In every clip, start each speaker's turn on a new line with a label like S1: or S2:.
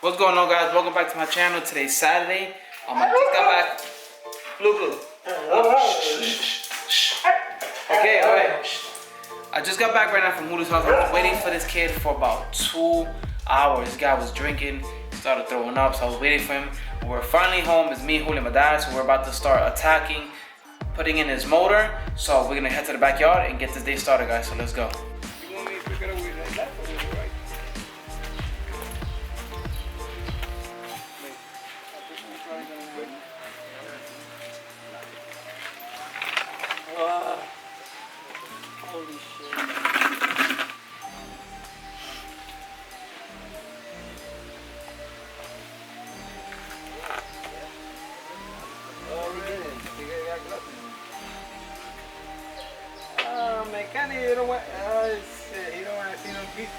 S1: What's going on, guys? Welcome back to my channel. Today's Saturday. I just got back. Blue. Okay, alright. I just got back right now from Julio's house. I was waiting for this kid for about 2 hours. This guy was drinking, started throwing up, so I was waiting for him. We're finally home. It's me, Julio, and my dad. So we're about to start attacking, putting in his motor. So we're gonna head to the backyard and get this day started, guys. So let's go.
S2: You want me to pick it up with that left or with the right? Holy shit. Mechanic, you don't want, shit, he don't want to see no pizza.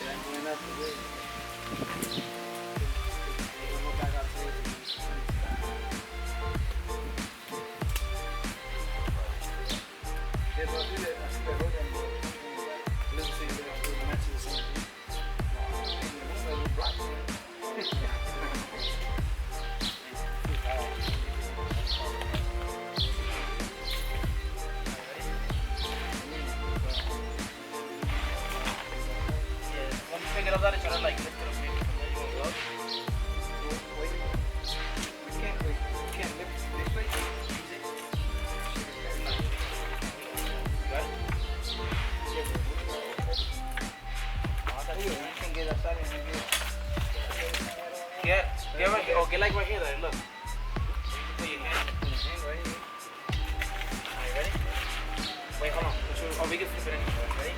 S2: Yeah, I'm going up the way.
S1: Like, lift it up, maybe from there you go up.
S2: We can't lift this way.
S1: Got it? Get right here. Oh, get like right here, there. Look. Put your hand right here. Are you ready? Wait, hold on. Oh, we can flip it anyway. Ready?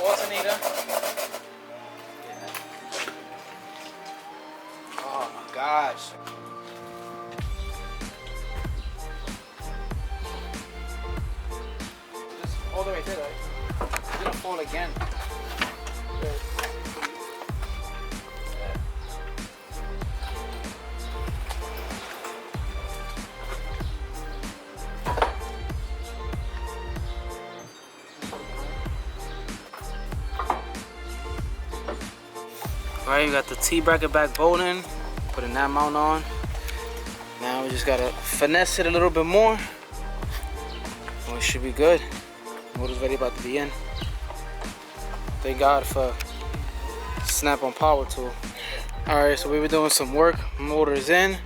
S1: Alternator.
S2: Oh my gosh. Just hold it right there, right? It's gonna fall again.
S1: Alright, we got the T-bracket back bolting, putting that mount on. Now we just gotta finesse it a little bit more. Oh, it should be good. Motor's ready, about to be in. Thank God for snap-on power tool. Alright, so we were doing some work. Motor's in.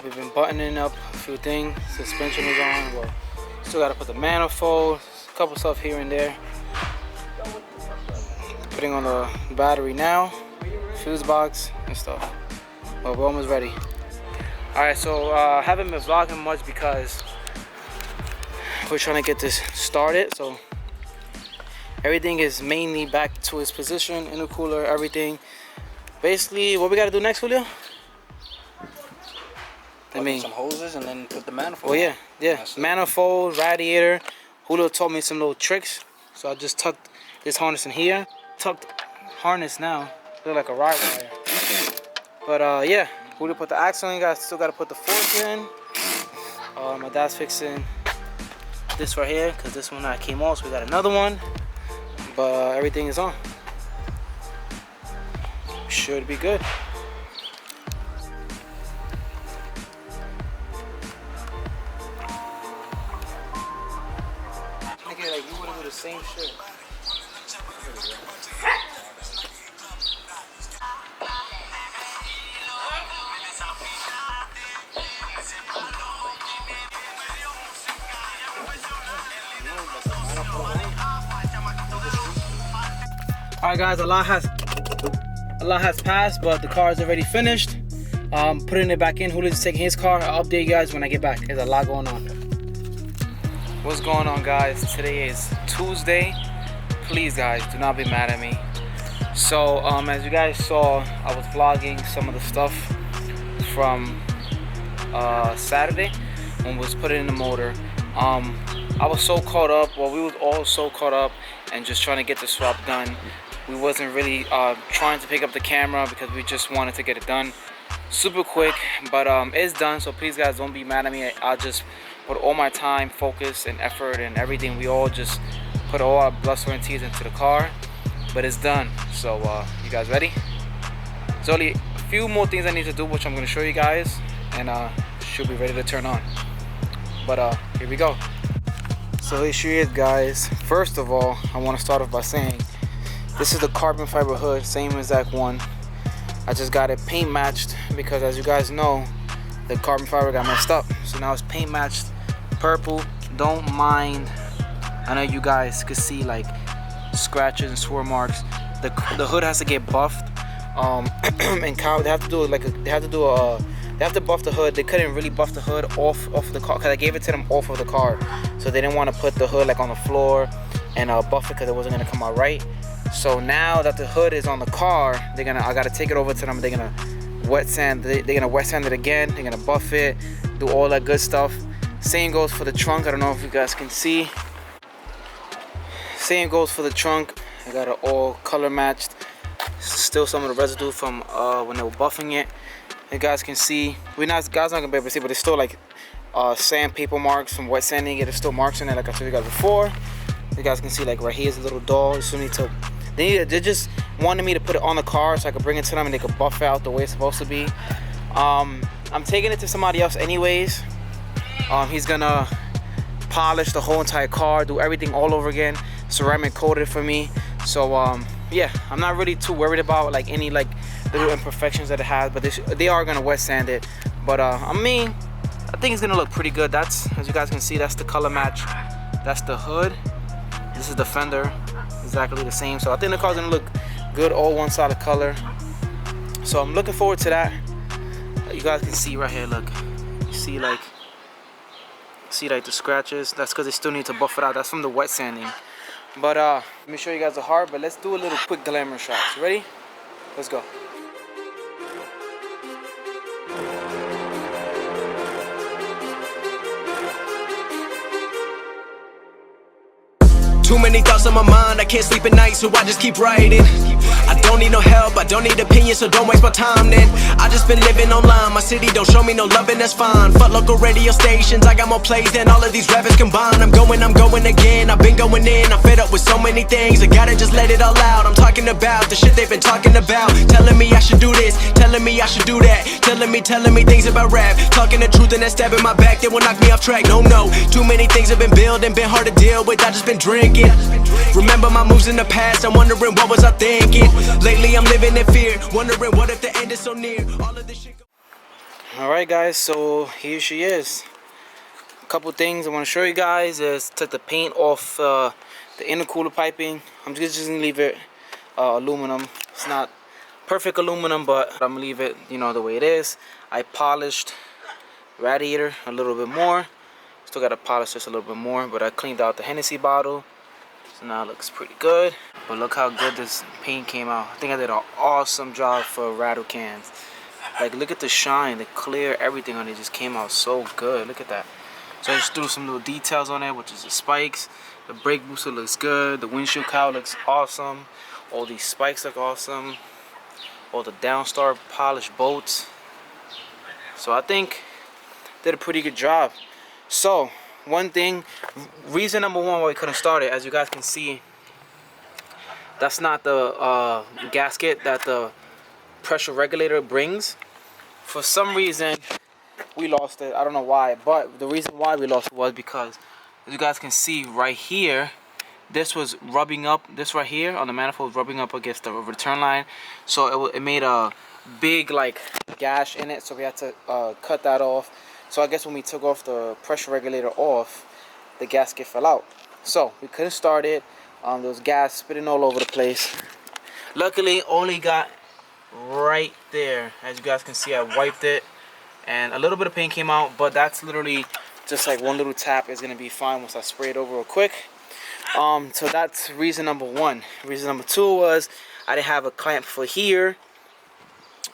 S1: We've been buttoning up a few things. Suspension is on. Well, still gotta put the manifold, a couple stuff here and there. Putting on the battery now. Fuse box and stuff. But we're almost ready. Alright, so I haven't been vlogging much because we're trying to get this started. So everything is mainly back to its position, intercooler, everything. Basically, what we gotta do next, Julio?
S2: Some hoses and then put the manifold.
S1: Oh yeah. Manifold, radiator. Julio taught me some little tricks. So I just tucked this harness in here. Tucked harness now. Look like a ride wire. But yeah, Julio put the axle in. Still got to put the fork in. My dad's fixing this right here because this one I came off, so we got another one. But everything is on. Should be good.
S2: Nigga, like you wanna do the same shit.
S1: Alright guys, a lot has passed, but the car is already finished. Putting it back in. Julio's taking his car. I'll update you guys when I get back. There's a lot going on. What's going on, guys? Today is Tuesday. Please guys, do not be mad at me. So as you guys saw, I was vlogging some of the stuff from Saturday when we was putting in the motor. I was so caught up, well, we was all so caught up and just trying to get the swap done. We wasn't really trying to pick up the camera because we just wanted to get it done super quick, but it's done. So please guys, don't be mad at me. I'll just put all my time, focus, and effort and everything. We all just put all our blood, sweat, and tears into the car, but it's done. So you guys ready? There's only a few more things I need to do, which I'm going to show you guys, and should be ready to turn on. But here we go. So here she is, guys. First of all, I want to start off by saying this is the carbon fiber hood, same exact one. I just got it paint matched because, as you guys know, the carbon fiber got messed up. So now it's paint matched purple. Don't mind. I know you guys could see like scratches and swirl marks. The hood has to get buffed. And Kyle, they have to do they have to buff the hood. They couldn't really buff the hood off the car because I gave it to them off of the car. So they didn't want to put the hood like on the floor and buff it because it wasn't gonna come out right. So now that the hood is on the car, I gotta take it over to them. They're gonna wet sand. They're gonna wet sand it again. They're gonna buff it, do all that good stuff. Same goes for the trunk. I don't know if you guys can see. Same goes for the trunk. I got it all color matched. Still some of the residue from when they were buffing it. You guys can see. Guys not gonna be able to see, but there's still like sandpaper marks from wet sanding it. There's still marks in it, like I told you guys before. You guys can see like right here's a little doll. You still need to. They just wanted me to put it on the car so I could bring it to them and they could buff it out the way it's supposed to be. I'm taking it to somebody else anyways. He's gonna polish the whole entire car, do everything all over again, ceramic coated for me. So yeah, I'm not really too worried about like any like little imperfections that it has, but they are gonna wet sand it. But I mean, I think it's gonna look pretty good. That's, as you guys can see, that's the color match. That's the hood. This is the fender, exactly the same. So I think the car's gonna look good, all one solid color. So I'm looking forward to that. You guys can see right here, look, you see like the scratches. That's because they still need to buff it out. That's from the wet sanding. But let me show you guys the hard, but let's do a little quick glamour shot. You ready? Let's go.
S3: Too many thoughts on my mind, I can't sleep at night, so I just keep writing. I don't need no help, I don't need opinions, so don't waste my time then. I just been living online, my city don't show me no love and that's fine. Fuck local radio stations, I got more plays than all of these rappers combined. I'm going again, I've been going in, I'm fed up with so many things. I gotta just let it all out, I'm talking about the shit they've been talking about. Telling me I should do this, telling me I should do that. Telling me things about rap. Talking the truth and that stab in my back, they will knock me off track. No, too many things have been building, been hard to deal with, I just been drinking. Remember my moves in the past, I'm wondering what was I thinking. Lately I'm living in fear, wondering what if the end is so near. All of this shit.
S1: Alright guys, so here she is. A couple things I want to show you guys is took the paint off the intercooler piping. I'm just gonna leave it aluminum. It's not perfect aluminum, but I'm gonna leave it, you know, the way it is. I polished radiator a little bit more. Still gotta polish this a little bit more, but I cleaned out the Hennessy bottle. So now it looks pretty good. But look how good this paint came out. I think I did an awesome job for rattle cans. Like, look at the shine, the clear, everything on it just came out so good. Look at that. So I just threw some little details on it, which is the spikes. The brake booster looks good. The windshield cowl looks awesome. All these spikes look awesome. All the downstar polished bolts. So I think did a pretty good job. So one thing, reason number one why we couldn't start it, as you guys can see, that's not the gasket that the pressure regulator brings. For some reason we lost it. I don't know why, but the reason why we lost it was because, as you guys can see right here, this was rubbing up, this right here on the manifold was rubbing up against the return line, so it made a big like gash in it, so we had to cut that off. So I guess when we took off the pressure regulator off, the gasket fell out. So we couldn't start it. There was gas spitting all over the place. Luckily, only got right there. As you guys can see, I wiped it, and a little bit of paint came out, but that's literally just like one little tap is gonna be fine once I spray it over real quick. So that's reason number one. Reason number two was I didn't have a clamp for here.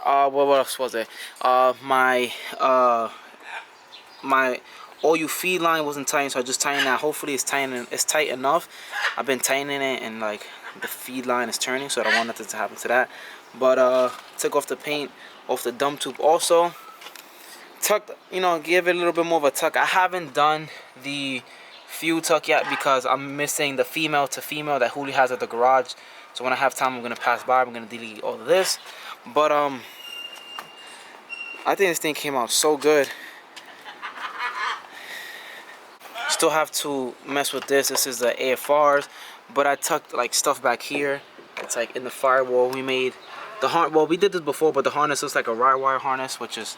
S1: What else was it? My all you feed line wasn't tight, so I just tightened that. Hopefully it's tight enough. I've been tightening it, and like the feed line is turning, so I don't want nothing to happen to that. But took off the paint off the dump tube also. Tucked, you know, give it a little bit more of a tuck. I haven't done the fuel tuck yet because I'm missing the female to female that Julio has at the garage. So when I have time, I'm gonna pass by. I'm gonna delete all of this. But I think this thing came out so good. Still have to mess with this. This is the AFRs, but I tucked like stuff back here. It's like in the firewall. We made the well, we did this before, but the harness looks like a wire harness, which is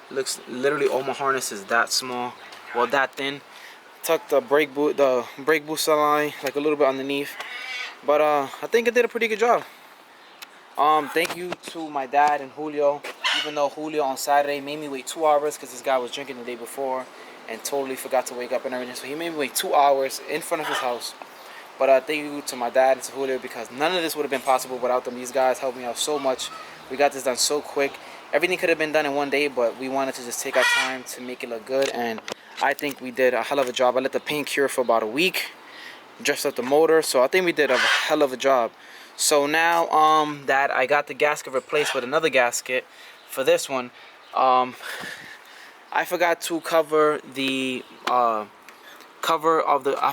S1: looks literally all my harness is that small, well that thin. Tucked the brake booster line like a little bit underneath, but I think I did a pretty good job. Thank you to my dad and Julio, even though Julio on Saturday made me wait 2 hours because this guy was drinking the day before and totally forgot to wake up and everything, so he made me wait 2 hours in front of his house. But thank you to my dad and to Julio, because none of this would have been possible without them. These guys helped me out so much. We got this done so quick. Everything could have been done in one day, but we wanted to just take our time to make it look good, and I think we did a hell of a job. I let the paint cure for about a week, dressed up the motor, so I think we did a hell of a job. So now that I got the gasket replaced with another gasket for this one, I forgot to cover the I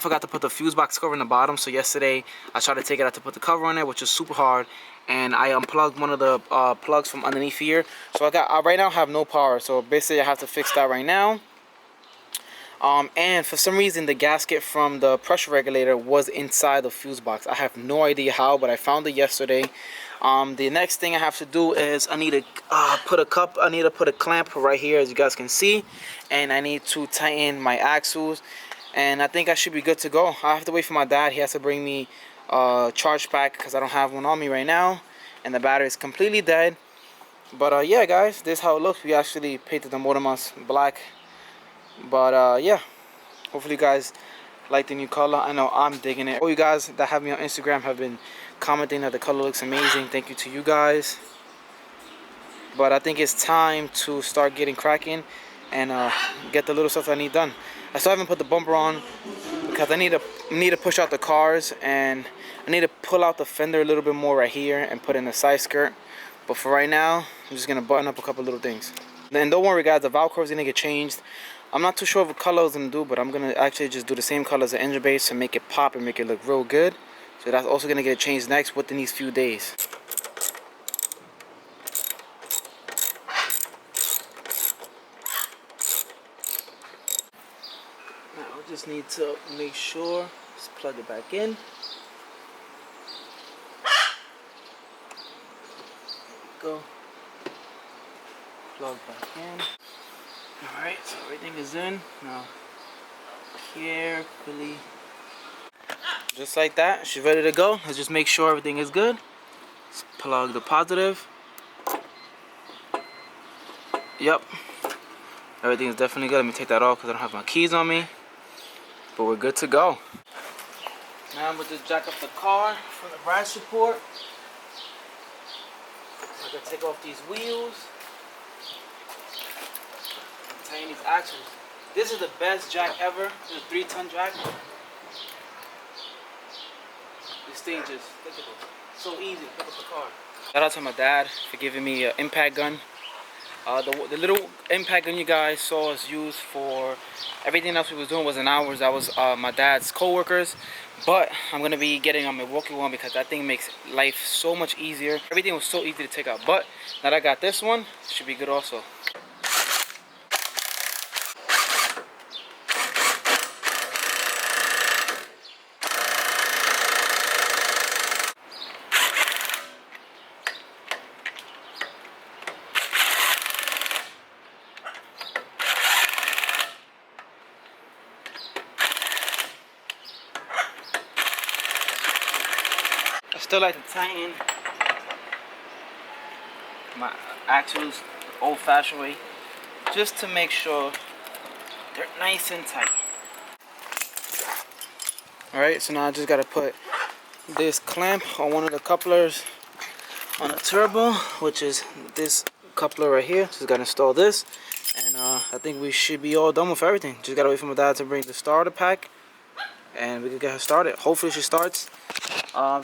S1: forgot to put the fuse box cover in the bottom. So yesterday I tried to take it out to put the cover on it, which is super hard, and I unplugged one of the plugs from underneath here. So I right now have no power, so basically I have to fix that right now. And for some reason the gasket from the pressure regulator was inside the fuse box. I have no idea how, but I found it yesterday. The next thing I have to do is I need to put a clamp right here, as you guys can see, and I need to tighten my axles, and I think I should be good to go. I have to wait for my dad. He has to bring me a charge pack because I don't have one on me right now, and the battery is completely dead. But yeah guys, this is how it looks. We actually painted the motor mounts black. But yeah, hopefully you guys like the new color. I know I'm digging it. All you guys that have me on Instagram have been commenting that the color looks amazing. Thank you to you guys. But I think it's time to start getting cracking and get the little stuff I need done. I still haven't put the bumper on because I need to push out the cars, and I need to pull out the fender a little bit more right here and put in the side skirt. But for right now, I'm just gonna button up a couple little things. Then don't worry guys, the valve cover is gonna get changed. I'm not too sure what color I was gonna do, but I'm gonna actually just do the same color as the engine base to make it pop and make it look real good. So that's also gonna get changed next within these few days. Now I just need to make sure, just plug it back in. Go. Plug back in. Alright, so everything is in. Now, carefully, just like that, she's ready to go. Let's just make sure everything is good. Let's plug the positive. Yep, everything is definitely good. Let me take that off because I don't have my keys on me. But we're good to go. Now I'm going to jack up the car from the ride support. I'm going to take off these wheels. Tighten these axles. This is the best jack ever. This is a 3-ton jack. The stage is difficult. So easy to pick up the car. Shout out to my dad for giving me an impact gun. The little impact gun you guys saw us use for everything else we was doing wasn't ours. That was my dad's co-workers. But I'm gonna be getting a Milwaukee one because that thing makes life so much easier. Everything was so easy to take out. But now that I got this one, it should be good also. I still like to tighten my axles the old-fashioned way, just to make sure they're nice and tight. Alright, so now I just gotta put this clamp on one of the couplers on the turbo, which is this coupler right here. Just gotta install this, and And I think we should be all done with everything. Just gotta wait for my dad to bring the starter pack, and we can get her started. Hopefully she starts.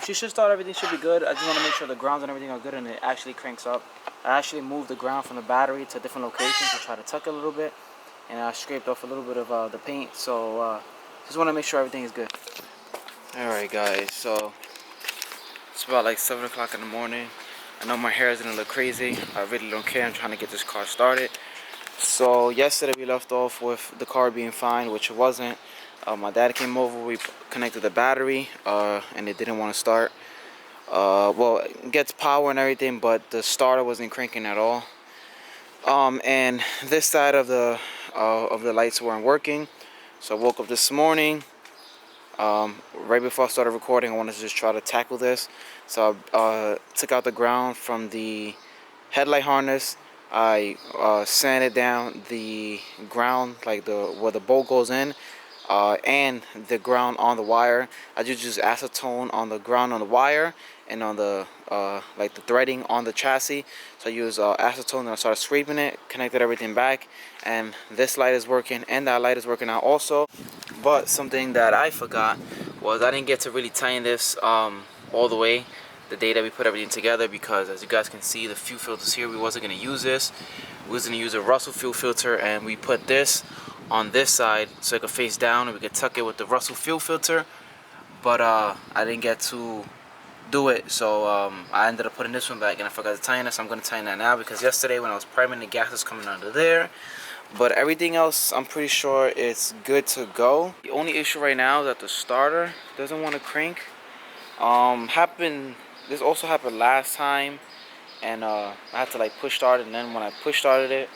S1: She should start. Everything should be good. I just want to make sure the grounds and everything are good and it actually cranks up. I actually moved the ground from the battery to different locations to try to tuck it a little bit, and I scraped off a little bit of the paint. So just want to make sure everything is good. All right, guys. So it's about like 7 o'clock in the morning. I know my hair is gonna look crazy. I really don't care. I'm trying to get this car started. So yesterday we left off with the car being fine, which it wasn't. My dad came over, we connected the battery, and it didn't want to start. Well, it gets power and everything, but the starter wasn't cranking at all. And this side of the lights weren't working. So I woke up this morning. Right before I started recording, I wanted to just try to tackle this. So I took out the ground from the headlight harness. I sanded down the ground, like where the bolt goes in, and the ground on the wire. I just use acetone on the ground on the wire and on the like the threading on the chassis. So I use acetone and I started scraping it, connected everything back, and this light is working and that light is working out also. But something that I forgot was I didn't get to really tighten this all the way the day that we put everything together, because as you guys can see, the fuel filters here, we wasn't going to use this. We was going to use a Russell fuel filter, and we put this on this side so it could face down and we could tuck it with the Russell fuel filter. But I didn't get to do it, so I ended up putting this one back and I forgot to tighten it. So I'm going to tighten that now, because yesterday when I was priming, the gas was coming under there. But everything else, I'm pretty sure it's good to go. The only issue right now is that the starter doesn't want to crank. This also happened last time, and I had to like push start, and then when I push started it,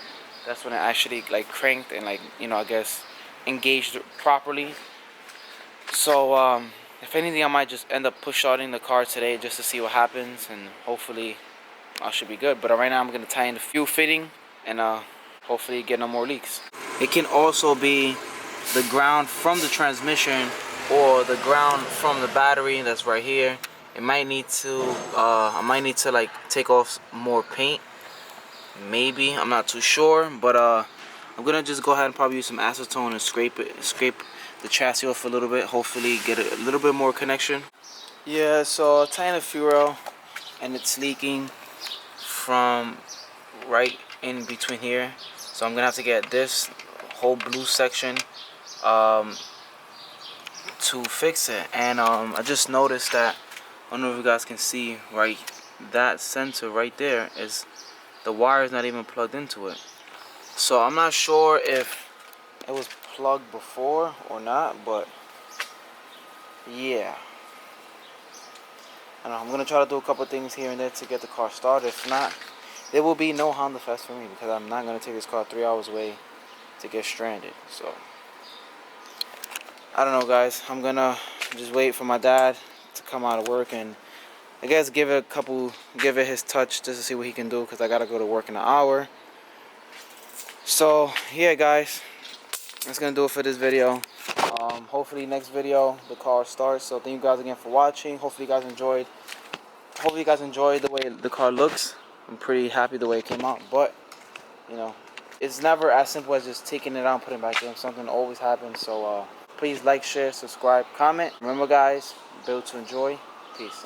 S1: that's when it actually like cranked and like, you know, I guess engaged properly. So if anything, I might just end up push starting the car today just to see what happens, and hopefully I should be good. But right now I'm gonna tighten the fuel fitting and hopefully get no more leaks. It can also be the ground from the transmission or the ground from the battery that's right here. It might need to I might need to like take off more paint, maybe, I'm not too sure. But I'm gonna just go ahead and probably use some acetone and scrape the chassis off a little bit, hopefully get a little bit more connection. Yeah, so I tightened the fuel rail and it's leaking from right in between here. So I'm gonna have to get this whole blue section to fix it. And I just noticed that, I don't know if you guys can see, right, that center right there is, the wire is not even plugged into it. So I'm not sure if it was plugged before or not, but yeah. I don't know, I'm gonna try to do a couple things here and there to get the car started. If not, there will be no Honda Fest for me, because I'm not gonna take this car 3 hours away to get stranded. So I don't know, guys. I'm gonna just wait for my dad to come out of work and I guess give it his touch just to see what he can do, because I gotta go to work in an hour. So yeah, guys, that's gonna do it for this video. Hopefully next video the car starts. So thank you guys again for watching. Hopefully you guys enjoyed the way the car looks. I'm pretty happy the way it came out, but you know, it's never as simple as just taking it out and putting it back in. Something always happens. So please like, share, subscribe, comment. Remember, guys, build to enjoy. Peace.